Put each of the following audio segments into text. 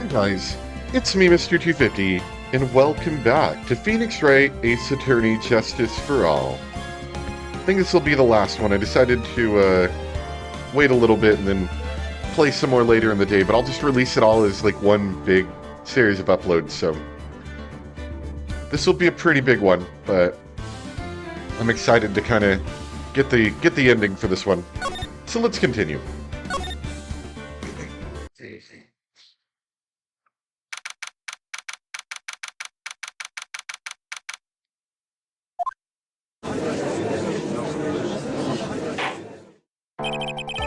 Guys, it's me, Mr. 250, and welcome back to Phoenix Wright, Ace Attorney, Justice for All. I think this will be the last one. I decided to wait a little bit and then play some more later in the day, but I'll just release it all as like one big series of uploads, so this will be a pretty big one, but I'm excited to kind of get the ending for this one. So let's continue.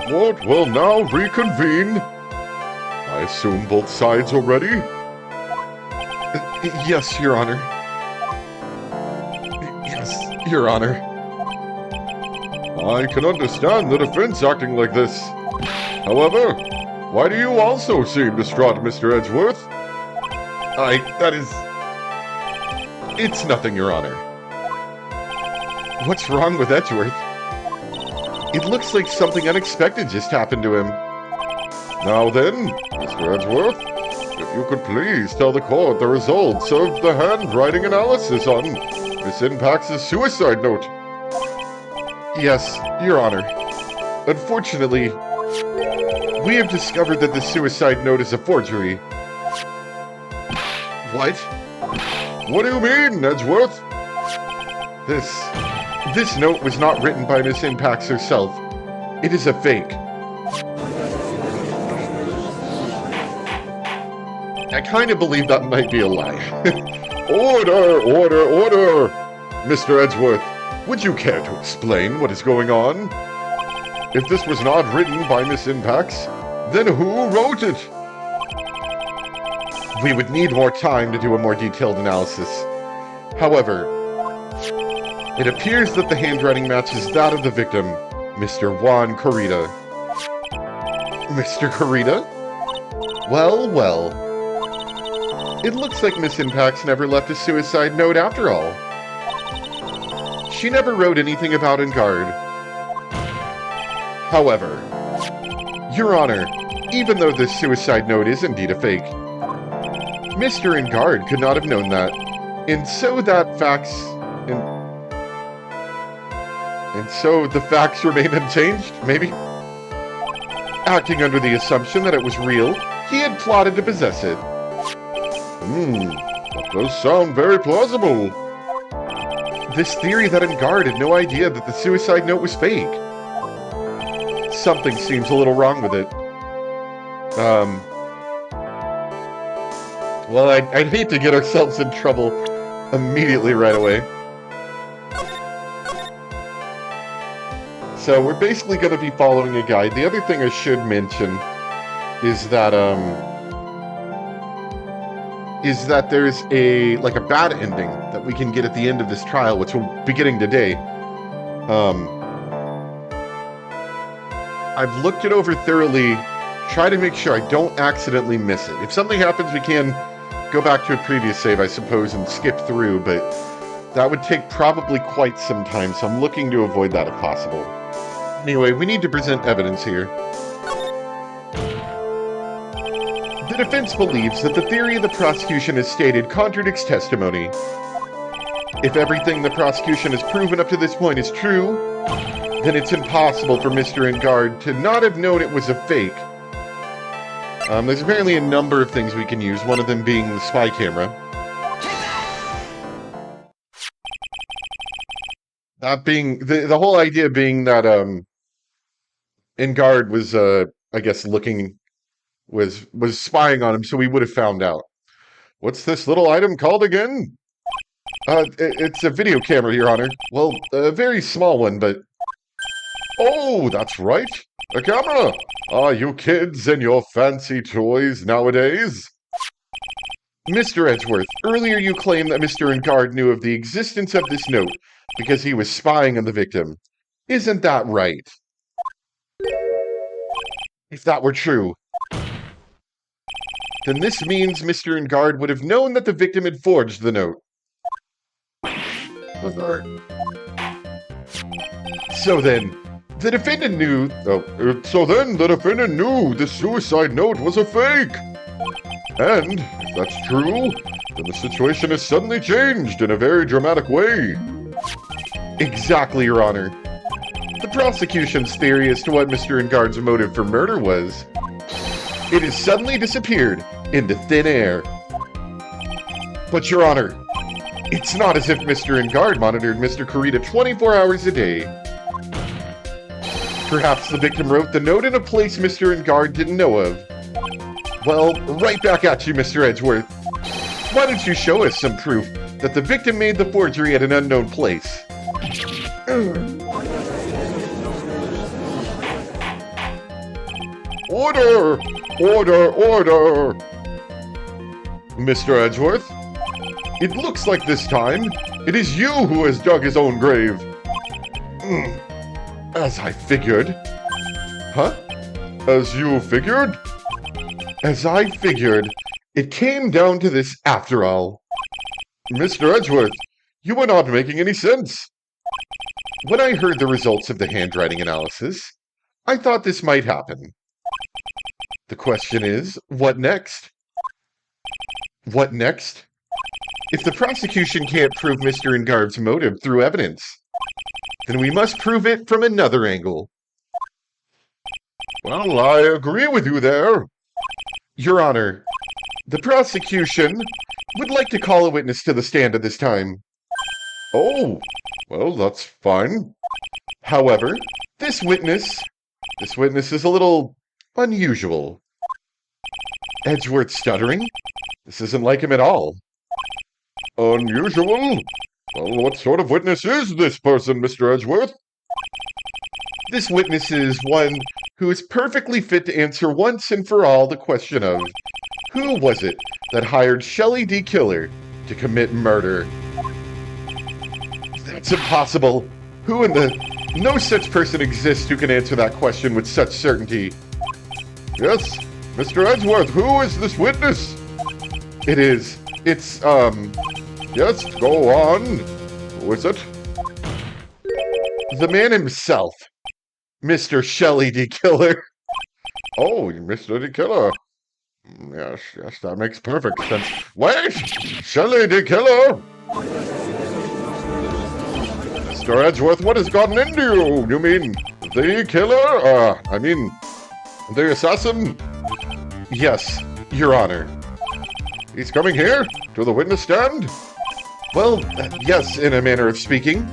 Court will now reconvene. I assume both sides are ready? Yes, Your Honor. Yes, Your Honor. I can understand the defense acting like this. However, why do you also seem distraught, Mr. Edgeworth? It's nothing, Your Honor. What's wrong with Edgeworth? It looks like something unexpected just happened to him. Now then, Mr. Edgeworth, if you could please tell the court the results of the handwriting analysis on Miss Impax's suicide note. Yes, Your Honor. Unfortunately, we have discovered that the suicide note is a forgery. What? What do you mean, Edgeworth? This note was not written by Miss Impax herself. It is a fake. I kind of believe that might be a lie. Order, order, order! Mr. Edgeworth, would you care to explain what is going on? If this was not written by Miss Impax, then who wrote it? We would need more time to do a more detailed analysis. However, it appears that the handwriting matches that of the victim, Mr. Juan Corrida. Mr. Corrida? Well, well. It looks like Miss Impax never left a suicide note after all. She never wrote anything about Engard. However, Your Honor, even though this suicide note is indeed a fake, Mr. Engard could not have known that, and so the facts remain unchanged, maybe? Acting under the assumption that it was real, he had plotted to possess it. That does sound very plausible. This theory that Engard had no idea that the suicide note was fake. Something seems a little wrong with it. Well, I'd hate to get ourselves in trouble immediately right away. So we're basically going to be following a guide. The other thing I should mention is that there's a bad ending that we can get at the end of this trial, which we'll be getting today. I've looked it over thoroughly, try to make sure I don't accidentally miss it. If something happens, we can go back to a previous save, I suppose, and skip through, but that would take probably quite some time, so I'm looking to avoid that if possible. Anyway, we need to present evidence here. The defense believes that the theory the prosecution has stated contradicts testimony. If everything the prosecution has proven up to this point is true, then it's impossible for Mr. Engard to not have known it was a fake. There's apparently a number of things we can use, one of them being the spy camera. That being, the whole idea being that, Engard was, I guess, was spying on him, so we would have found out. What's this little item called again? It's a video camera, Your Honor. Well, a very small one, but... Oh, that's right! A camera! Ah, you kids and your fancy toys nowadays! Mr. Edgeworth, earlier you claimed that Mr. Engard knew of the existence of this note because he was spying on the victim. Isn't that right? If that were true, then this means Mr. Engard would have known that the victim had forged the note. So then, the defendant knew the suicide note was a fake. And, if that's true, then the situation has suddenly changed in a very dramatic way. Exactly, Your Honor. The prosecution's theory as to what Mr. Engard's motive for murder was, it has suddenly disappeared into thin air. But, Your Honor, it's not as if Mr. Engard monitored Mr. Kurita 24 hours a day. Perhaps the victim wrote the note in a place Mr. Engard didn't know of. Well, right back at you, Mr. Edgeworth. Why don't you show us some proof that the victim made the forgery at an unknown place? Order! Order! Order! Mr. Edgeworth, it looks like this time it is you who has dug his own grave. As I figured. Huh? As you figured? As I figured. It came down to this after all. Mr. Edgeworth, you were not making any sense. When I heard the results of the handwriting analysis, I thought this might happen. The question is, what next? What next? If the prosecution can't prove Mr. Engard's motive through evidence, then we must prove it from another angle. Well, I agree with you there. Your Honor, the prosecution would like to call a witness to the stand at this time. Oh, well, that's fine. However, this witness is a little unusual. Edgeworth stuttering? This isn't like him at all. Unusual? Well, what sort of witness is this person, Mr. Edgeworth? This witness is one who is perfectly fit to answer once and for all the question of who was it that hired Shelley D. Killer to commit murder? That's impossible. Who in the... No such person exists who can answer that question with such certainty. Yes, Mr. Edgeworth, who is this witness? It's, yes, go on. Who is it? The man himself, Mr. Shelley D. Killer. Oh, Mr. D. Killer. Yes, that makes perfect sense. Wait! Shelley D. Killer! Mr. Edgeworth, what has gotten into you? You mean the killer? The assassin? Yes, Your Honor. He's coming here? To the witness stand? Well, yes, in a manner of speaking.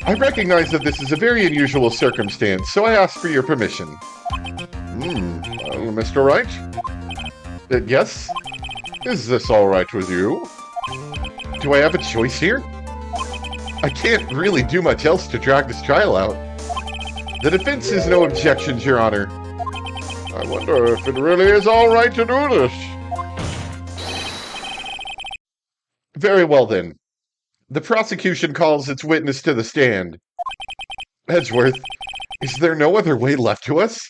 I recognize that this is a very unusual circumstance, so I ask for your permission. Well, Mr. Wright? Yes? Is this all right with you? Do I have a choice here? I can't really do much else to drag this trial out. The defense has no objections, Your Honor. I wonder if it really is all right to do this. Very well, then. The prosecution calls its witness to the stand. Edgeworth, is there no other way left to us?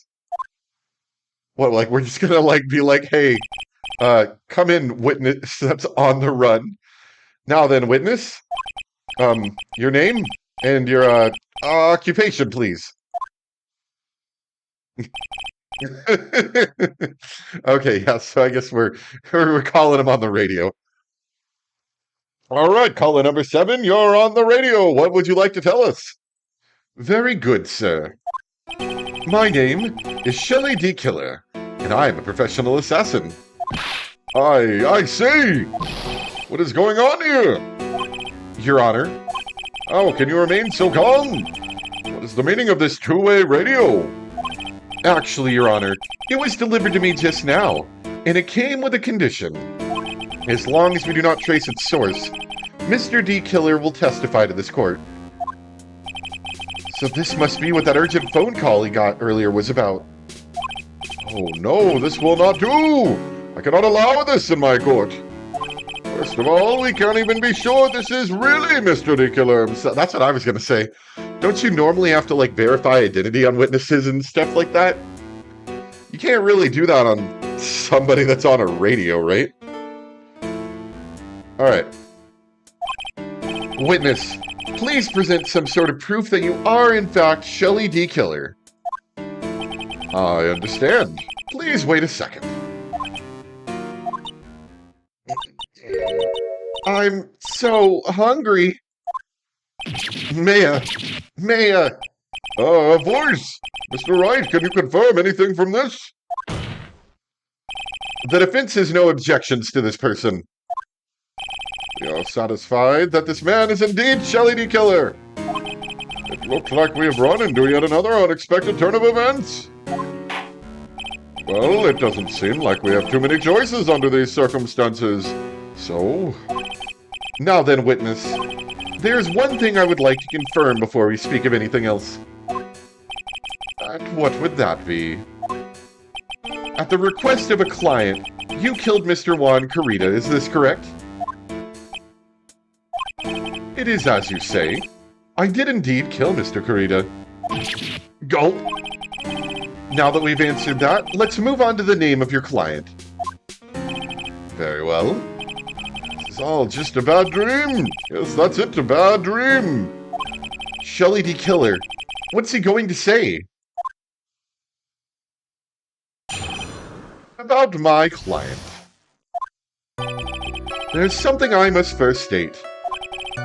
What, like, we're just gonna, be like, hey, come in, witness that's on the run. Now then, witness, your name and your, occupation, please. Okay, yeah, so I guess we're calling him on the radio. All right, caller number 7, you're on the radio. What would you like to tell us? Very good, sir. My name is Shelley D. Killer, and I'm a professional assassin. I see. What is going on here? Your Honor. Oh, can you remain so calm? What is the meaning of this two-way radio? Actually, Your Honor, it was delivered to me just now, and it came with a condition. As long as we do not trace its source, Mr. D. Killer will testify to this court. So this must be what that urgent phone call he got earlier was about. Oh no, this will not do! I cannot allow this in my court. First of all, we can't even be sure this is really Mr. D. Killer himself. That's what I was gonna say. Don't you normally have to, verify identity on witnesses and stuff like that? You can't really do that on somebody that's on a radio, right? Alright. Witness, please present some sort of proof that you are, in fact, Shelley D. Killer. I understand. Please wait a second. I'm so hungry. Maya! Maya! A voice! Mr. Wright, can you confirm anything from this? The defense has no objections to this person. We are satisfied that this man is indeed Shelley D. Killer. It looks like we have run into yet another unexpected turn of events. Well, it doesn't seem like we have too many choices under these circumstances. So... Now then, witness. There's one thing I would like to confirm before we speak of anything else. And what would that be? At the request of a client, you killed Mr. Juan Carita, is this correct? It is as you say. I did indeed kill Mr. Carita. Gulp. Now that we've answered that, let's move on to the name of your client. Very well. This is all just a bad dream. Yes, that's it, a bad dream. Shelley D. Killer. What's he going to say? About my client. There's something I must first state.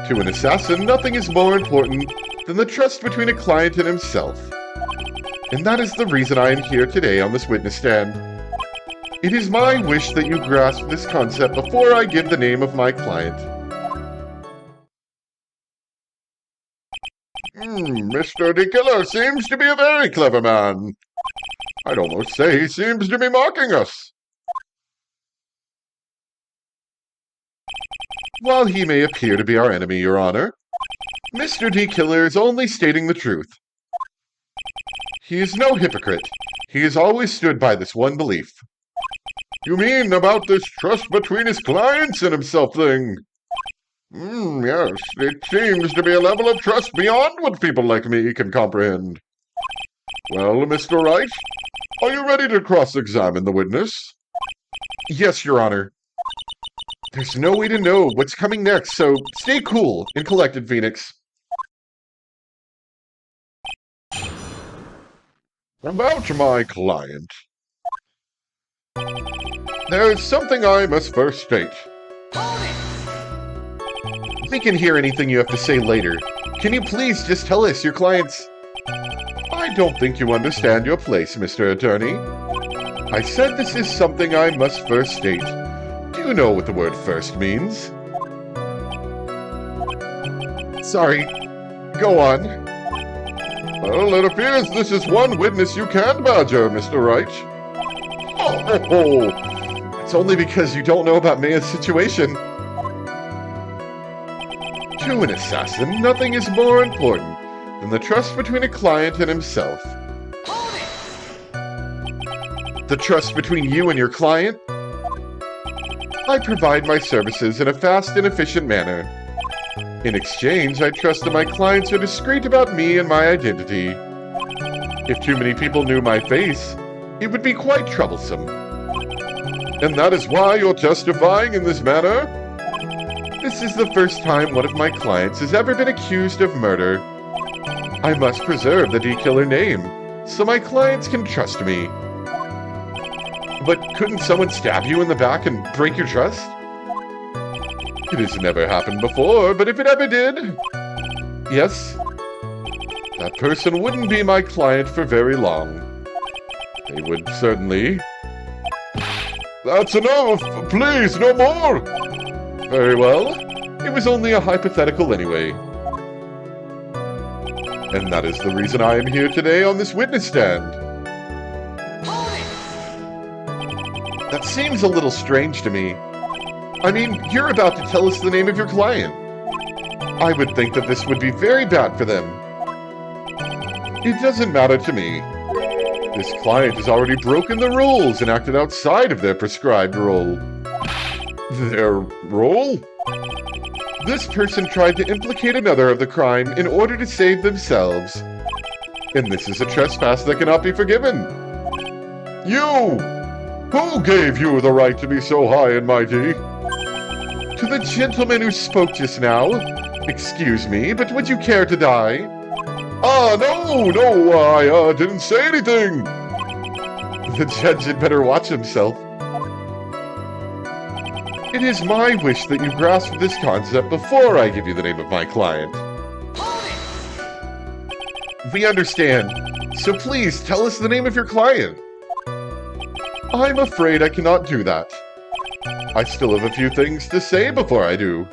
To an assassin, nothing is more important than the trust between a client and himself. And that is the reason I am here today on this witness stand. It is my wish that you grasp this concept before I give the name of my client. Mr. D. Killer seems to be a very clever man. I'd almost say he seems to be mocking us. While he may appear to be our enemy, Your Honor, Mr. D. Killer is only stating the truth. He is no hypocrite. He has always stood by this one belief. You mean about this trust between his clients and himself thing? Yes, it seems to be a level of trust beyond what people like me can comprehend. Well, Mr. Wright, are you ready to cross-examine the witness? Yes, Your Honor. There's no way to know what's coming next, so stay cool and collected, Phoenix. About my client. There's something I must first state. We can hear anything you have to say later. Can you please just tell us your client's... I don't think you understand your place, Mr. Attorney. I said this is something I must first state. Do you know what the word first means? Sorry. Go on. Well, it appears this is one witness you can badger, Mr. Wright. Oh, it's only because you don't know about Maya's situation. To an assassin, nothing is more important than the trust between a client and himself. The trust between you and your client? I provide my services in a fast and efficient manner. In exchange, I trust that my clients are discreet about me and my identity. If too many people knew my face, it would be quite troublesome. And that is why you're testifying in this manner? This is the first time one of my clients has ever been accused of murder. I must preserve the D. Killer name, so my clients can trust me. But couldn't someone stab you in the back and break your trust? It has never happened before, but if it ever did... Yes? That person wouldn't be my client for very long. They would certainly... That's enough! Please, no more! Very well. It was only a hypothetical anyway. And that is the reason I am here today on this witness stand. That seems a little strange to me. I mean, you're about to tell us the name of your client. I would think that this would be very bad for them. It doesn't matter to me. This client has already broken the rules and acted outside of their prescribed role. Their role? This person tried to implicate another of the crime in order to save themselves. And this is a trespass that cannot be forgiven. You! Who gave you the right to be so high and mighty? To the gentleman who spoke just now. Excuse me, but would you care to die? No, I didn't say anything. The judge had better watch himself. It is my wish that you grasp this concept before I give you the name of my client. We understand, so please tell us the name of your client. I'm afraid I cannot do that. I still have a few things to say before I do.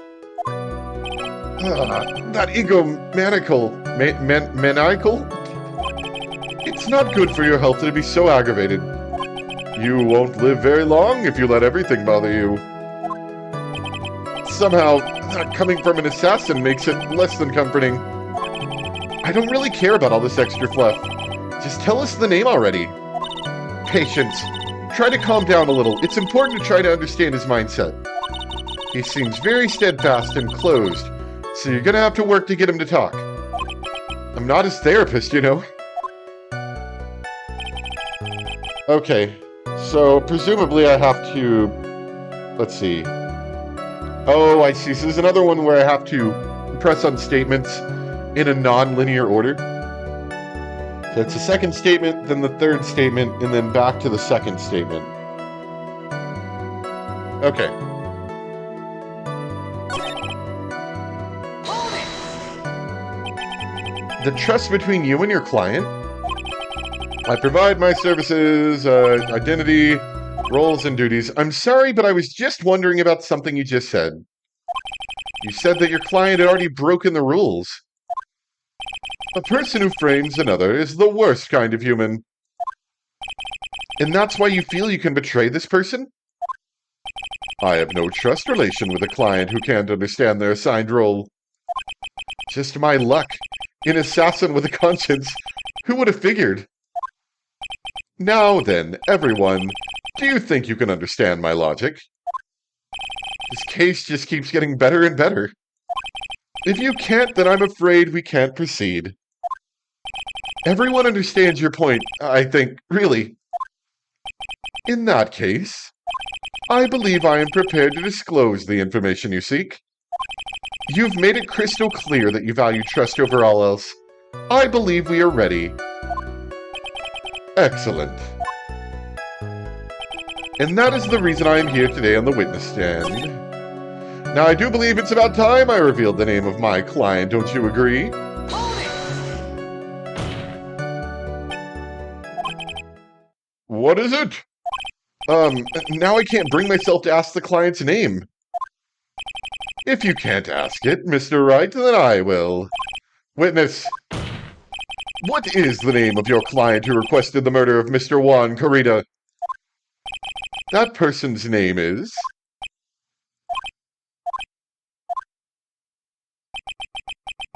That egomaniacal... maniacal? It's not good for your health to be so aggravated. You won't live very long if you let everything bother you. Somehow, that coming from an assassin makes it less than comforting. I don't really care about all this extra fluff. Just tell us the name already. Patience. Try to calm down a little. It's important to try to understand his mindset. He seems very steadfast and closed, so you're gonna have to work to get him to talk. I'm not his therapist, you know. Okay, so presumably I have to... Let's see. Oh, I see. So there's another one where I have to press on statements in a non-linear order. So it's the second statement, then the third statement, and then back to the second statement. Okay. The trust between you and your client. I provide my services, identity, roles, and duties. I'm sorry, but I was just wondering about something you just said. You said that your client had already broken the rules. A person who frames another is the worst kind of human. And that's why you feel you can betray this person? I have no trust relation with a client who can't understand their assigned role. Just my luck. An assassin with a conscience. Who would have figured? Now then, everyone, do you think you can understand my logic? This case just keeps getting better and better. If you can't, then I'm afraid we can't proceed. Everyone understands your point, I think, really. In that case, I believe I am prepared to disclose the information you seek. You've made it crystal clear that you value trust over all else. I believe we are ready. Excellent. And that is the reason I am here today on the witness stand. Now, I do believe it's about time I revealed the name of my client, don't you agree? What is it? Now I can't bring myself to ask the client's name. If you can't ask it, Mr. Wright, then I will. Witness. What is the name of your client who requested the murder of Mr. Juan Corrida? That person's name is...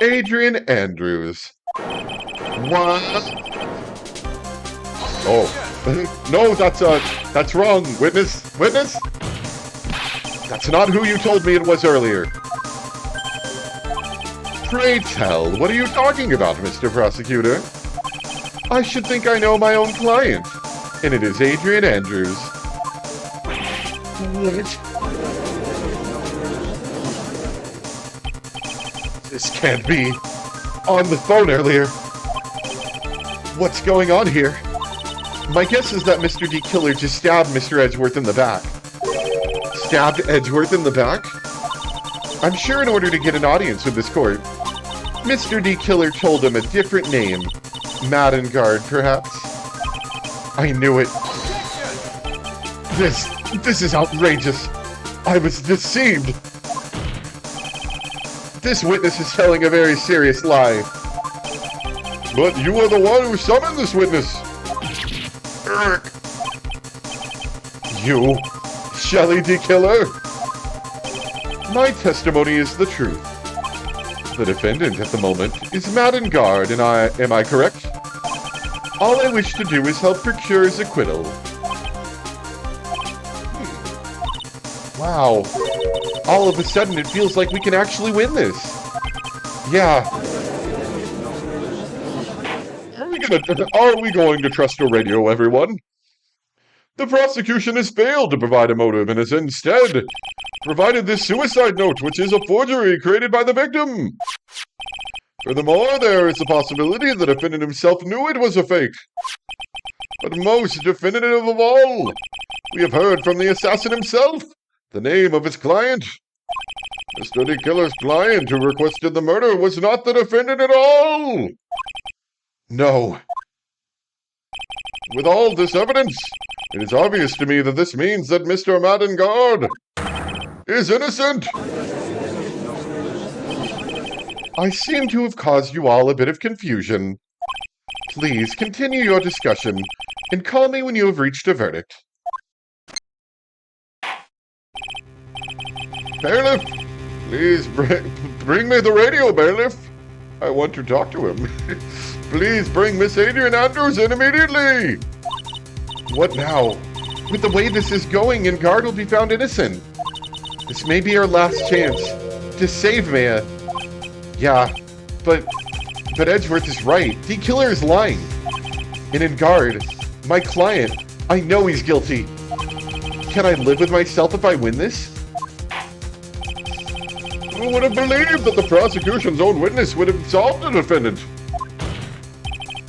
Adrian Andrews. What? Oh. No, that's wrong. Witness? Witness? That's not who you told me it was earlier. Pray tell, what are you talking about, Mr. Prosecutor? I should think I know my own client, and it is Adrian Andrews. What? This can't be. On the phone earlier. What's going on here? My guess is that Mr. D. Killer just stabbed Mr. Edgeworth in the back. Stabbed Edgeworth in the back? I'm sure in order to get an audience with this court, Mr. D. Killer told him a different name. Madengard, perhaps? I knew it. This is outrageous. I was deceived. This witness is telling a very serious lie. But you are the one who summoned this witness. You, Shelley D. Killer? My testimony is the truth. The defendant at the moment is Madengard, and am I correct? All I wish to do is help procure his acquittal. Wow. All of a sudden, it feels like we can actually win this. Yeah. Are we going to trust a radio, everyone? The prosecution has failed to provide a motive and has instead provided this suicide note, which is a forgery created by the victim. Furthermore, there is a possibility the defendant himself knew it was a fake. But most definitive of all, we have heard from the assassin himself The name of his client? Mr. D. Killer's client who requested the murder was not the defendant at all! No. With all this evidence, it is obvious to me that this means that Mr. Madengard is innocent! I seem to have caused you all a bit of confusion. Please continue your discussion and call me when you have reached a verdict. Bailiff, please bring me the radio, Bailiff. I want to talk to him. Please bring Miss Adrian Andrews in immediately. What now? With the way this is going, Ingard will be found innocent. This may be our last chance to save Maya. Yeah, but Edgeworth is right. The killer is lying. And Ingard, my client, I know he's guilty. Can I live with myself if I win this? Who would have believed that the prosecution's own witness would have absolved the defendant?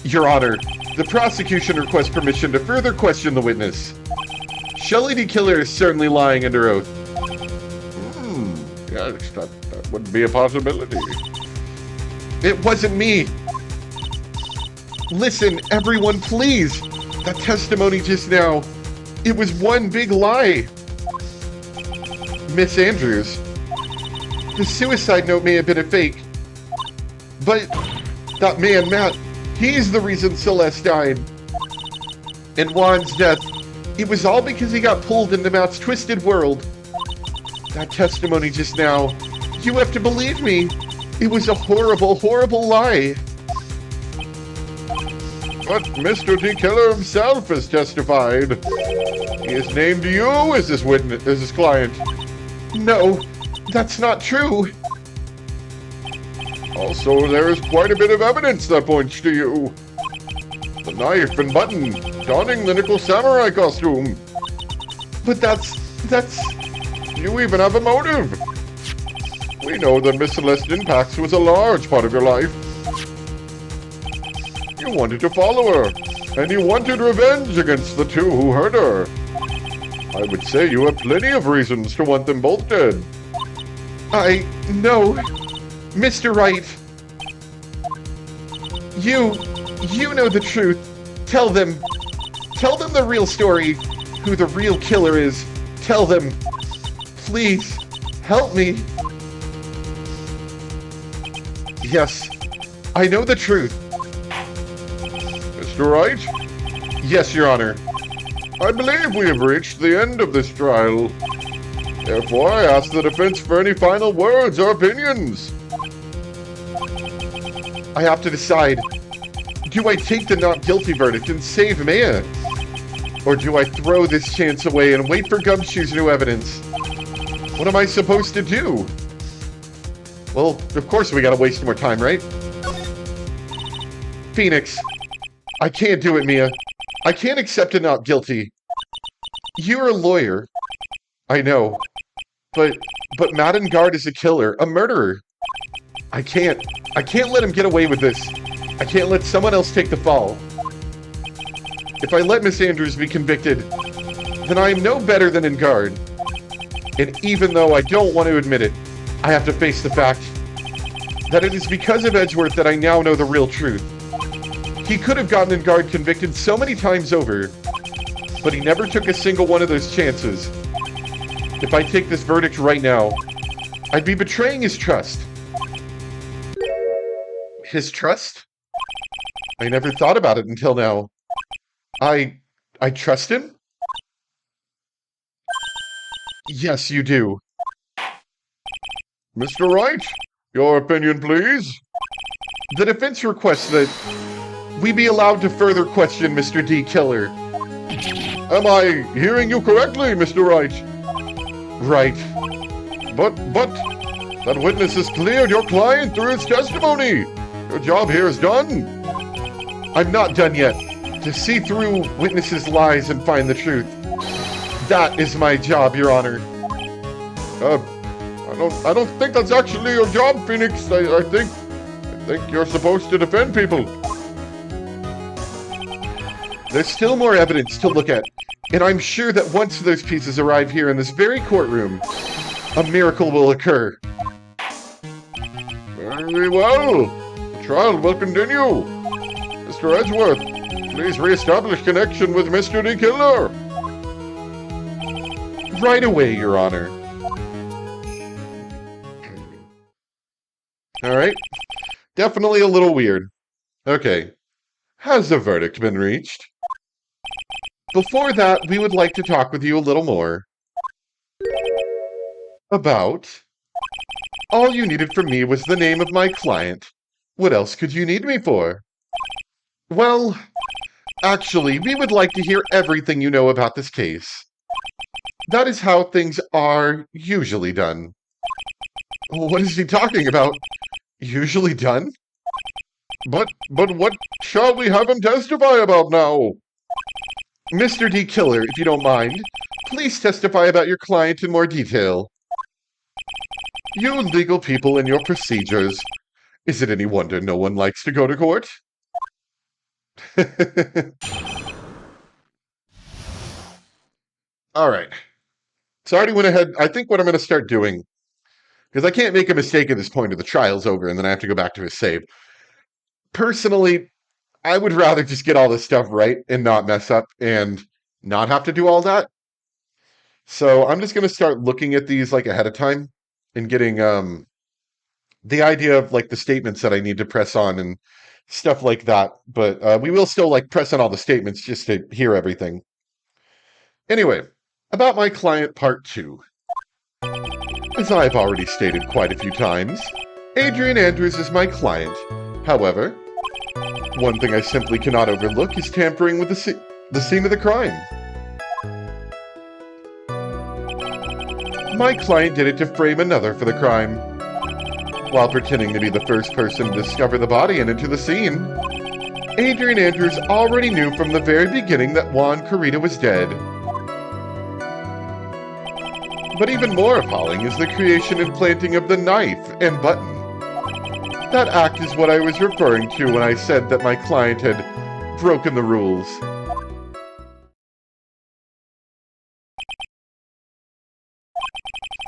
Your Honor, the prosecution requests permission to further question the witness. Shelley D. Killer is certainly lying under oath. Yes, that would be a possibility. It wasn't me. Listen, everyone, please. That testimony just now, it was one big lie. Miss Andrews, the suicide note may have been a fake, but that man, Matt, he's the reason Celeste died. And Juan's death, it was all because he got pulled into Matt's twisted world. That testimony just now, you have to believe me. It was a horrible, horrible lie. But Mr. D. Killer himself has testified. He has named you as his witness, as his client. No, that's not true. Also, there is quite a bit of evidence that points to you. The knife and button, donning the nickel samurai costume. But that's... You even have a motive. We know that Miss Celeste Impax was a large part of your life. You wanted to follow her, and you wanted revenge against the two who hurt her. I would say you have plenty of reasons to want them both dead. No. Mr. Wright. You know the truth. Tell them the real story. Who the real killer is. Tell them. Please, help me. Yes, I know the truth. Mr. Wright? Yes, Your Honor. I believe we have reached the end of this trial. Therefore, I ask the defense for any final words or opinions. I have to decide. Do I take the not guilty verdict and save Maya? Or do I throw this chance away and wait for Gumshoe's new evidence? What am I supposed to do? Well, of course we gotta waste more time, right? Phoenix. I can't do it, Mia. I can't accept a not guilty. You're a lawyer. I know. But Madengard is a killer, a murderer. I can't let him get away with this. I can't let someone else take the fall. If I let Miss Andrews be convicted, then I am no better than Ingard. And even though I don't want to admit it, I have to face the fact that it is because of Edgeworth that I now know the real truth. He could have gotten Ingard convicted so many times over, but he never took a single one of those chances. If I take this verdict right now, I'd be betraying his trust. His trust? I never thought about it until now. I trust him? Yes, you do. Mr. Wright, your opinion, please. The defense requests that we be allowed to further question Mr. D. Killer. Am I hearing you correctly, Mr. Wright? Right. But, that witness has cleared your client through his testimony. Your job here is done. I'm not done yet. To see through witnesses' lies and find the truth. That is my job, Your Honor. I don't think that's actually your job, Phoenix. I think you're supposed to defend people. There's still more evidence to look at. And I'm sure that once those pieces arrive here in this very courtroom, a miracle will occur. Very well. The trial will continue. Mr. Edgeworth, please re-establish connection with Mr. D. Killer. Right away, Your Honor. Alright. Definitely a little weird. Okay. Has the verdict been reached? Before that, we would like to talk with you a little more about... All you needed from me was the name of my client. What else could you need me for? Well, actually, we would like to hear everything you know about this case. That is how things are usually done. What is he talking about? Usually done? But what shall we have him testify about now? Mr. D. Killer, if you don't mind, please testify about your client in more detail. You legal people and your procedures. Is it any wonder no one likes to go to court? Alright. So I already went ahead. I think what I'm going to start doing, because I can't make a mistake at this point if the trial's over and then I have to go back to his save. Personally, I would rather just get all this stuff right and not mess up and not have to do all that. So I'm just going to start looking at these like ahead of time and getting the idea of like the statements that I need to press on and stuff like that. But we will still like press on all the statements just to hear everything. Anyway, about my client part 2. As I've already stated quite a few times, Adrian Andrews is my client. However, one thing I simply cannot overlook is tampering with the scene of the crime. My client did it to frame another for the crime. While pretending to be the first person to discover the body and enter the scene, Adrian Andrews already knew from the very beginning that Juan Carita was dead. But even more appalling is the creation and planting of the knife and button. That act is what I was referring to when I said that my client had broken the rules.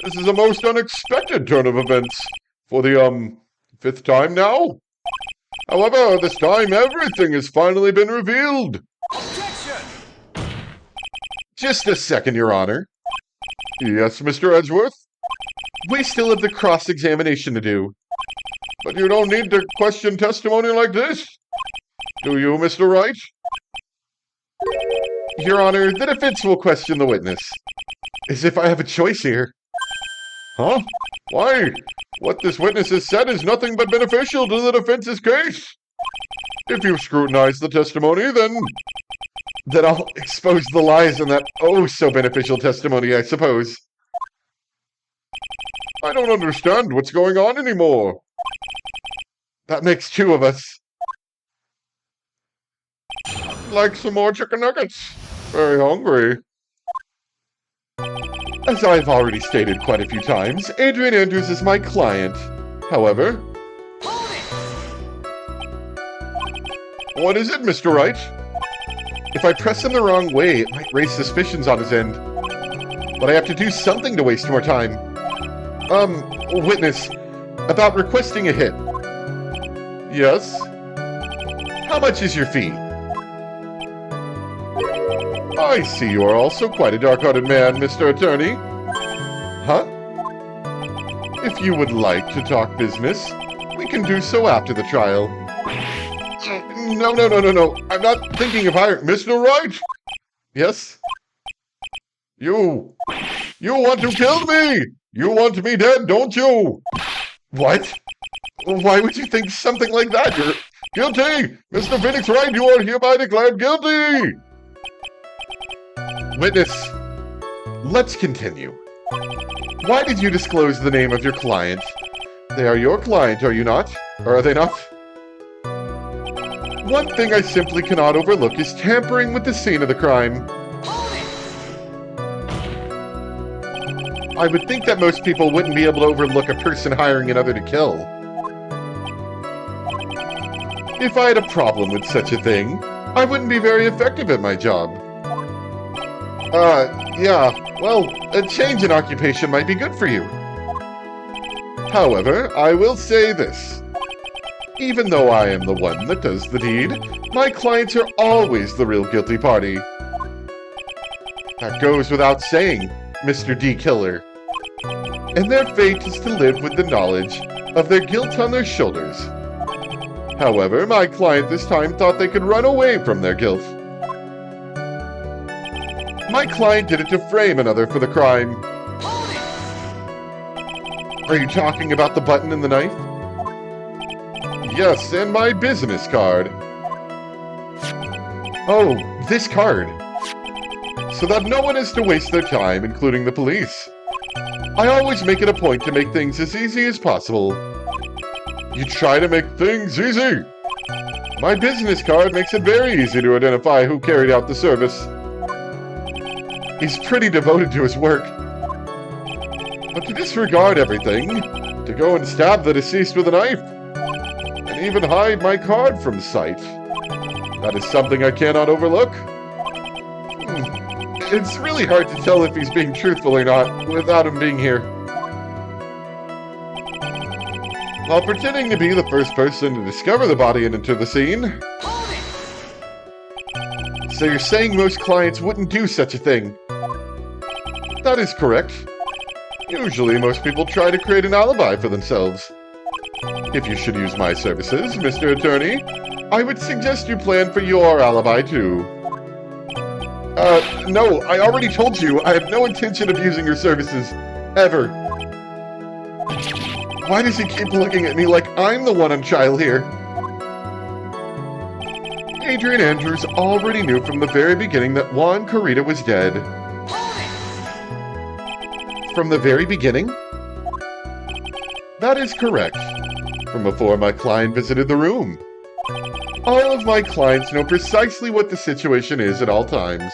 This is a most unexpected turn of events for the, 5th time now. However, this time everything has finally been revealed. Objection! Just a second, Your Honor. Yes, Mr. Edgeworth? We still have the cross-examination to do. But you don't need to question testimony like this. Do you, Mr. Wright? Your Honor, the defense will question the witness. As if I have a choice here. Huh? Why? What this witness has said is nothing but beneficial to the defense's case. If you've scrutinized the testimony, then I'll expose the lies in that oh-so-beneficial testimony, I suppose. I don't understand what's going on anymore. That makes 2 of us. I'd like some more chicken nuggets. Very hungry. As I've already stated quite a few times, Adrian Andrews is my client. However... What is it, Mr. Wright? If I press him the wrong way, it might raise suspicions on his end. But I have to do something to waste more time. Witness, about requesting a hit. Yes? How much is your fee? I see you are also quite a dark-hearted man, Mr. Attorney. Huh? If you would like to talk business, we can do so after the trial. No. I'm not thinking of hiring... Mr. Wright! Yes? You want to kill me! You want me dead, don't you? What? Why would you think something like that? You're guilty! Mr. Phoenix Wright, you are hereby declared guilty! Witness, let's continue. Why did you disclose the name of your client? They are your client, are you not? Or are they not? One thing I simply cannot overlook is tampering with the scene of the crime. I would think that most people wouldn't be able to overlook a person hiring another to kill. If I had a problem with such a thing, I wouldn't be very effective at my job. Yeah, well, a change in occupation might be good for you. However, I will say this. Even though I am the one that does the deed, my clients are always the real guilty party. That goes without saying, Mr. D. Killer. And their fate is to live with the knowledge of their guilt on their shoulders. However, my client this time thought they could run away from their guilt. My client did it to frame another for the crime. Are you talking about the button and the knife? Yes, and my business card. Oh, this card. So that no one has to waste their time, including the police. I always make it a point to make things as easy as possible. You try to make things easy. My business card makes it very easy to identify who carried out the service. He's pretty devoted to his work. But to disregard everything, to go and stab the deceased with a knife, and even hide my card from sight, that is something I cannot overlook. It's really hard to tell if he's being truthful or not without him being here. While pretending to be the first person to discover the body and enter the scene. So you're saying most clients wouldn't do such a thing? That is correct. Usually most people try to create an alibi for themselves. If you should use my services, Mr. Attorney, I would suggest you plan for your alibi too. No, I already told you, I have no intention of using your services. Ever. Why does he keep looking at me like I'm the one on trial here? Adrian Andrews already knew from the very beginning that Juan Corrida was dead. From the very beginning? That is correct. From before my client visited the room. All of my clients know precisely what the situation is at all times.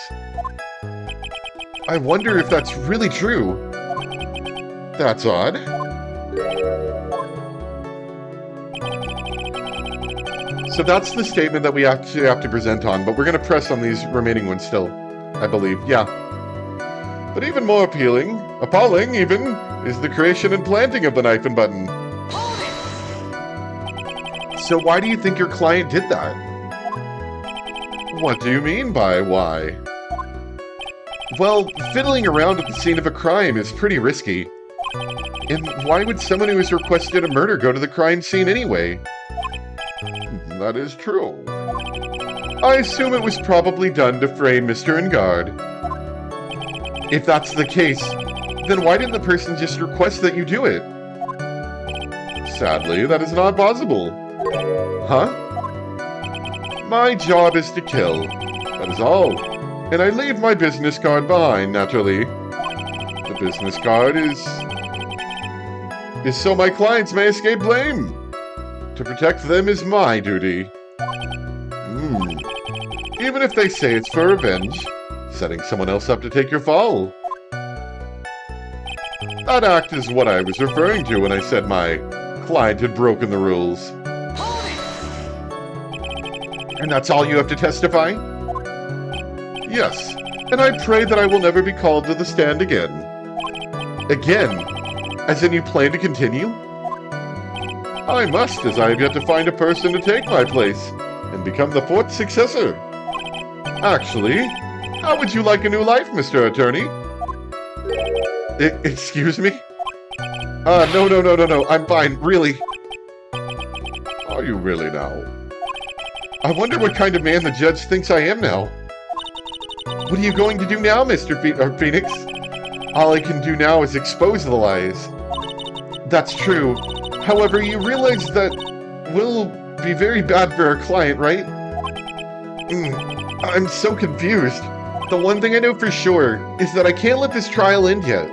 I wonder if that's really true. That's odd. So that's the statement that we actually have to present on, but we're going to press on these remaining ones still, I believe. Yeah. But even more appalling even, is the creation and planting of the knife and button. So why do you think your client did that? What do you mean by why? Well, fiddling around at the scene of a crime is pretty risky. And why would someone who has requested a murder go to the crime scene anyway? That is true. I assume it was probably done to frame Mr. Engard. If that's the case, then why didn't the person just request that you do it? Sadly, that is not possible. Huh? My job is to kill. That is all. And I leave my business card behind, naturally. The business card is so my clients may escape blame. To protect them is my duty. Even if they say it's for revenge, setting someone else up to take your fall. That act is what I was referring to when I said my client had broken the rules. And that's all you have to testify? Yes, and I pray that I will never be called to the stand again. Again? As in you plan to continue? I must, as I have yet to find a person to take my place and become the fourth successor. Actually, how would you like a new life, Mr. Attorney? Excuse me? No, I'm fine, really. Are you really now? I wonder what kind of man the judge thinks I am now. What are you going to do now, Mr. Phoenix? All I can do now is expose the lies. That's true. However, you realize that will be very bad for our client, right? I'm so confused. The one thing I know for sure is that I can't let this trial end yet.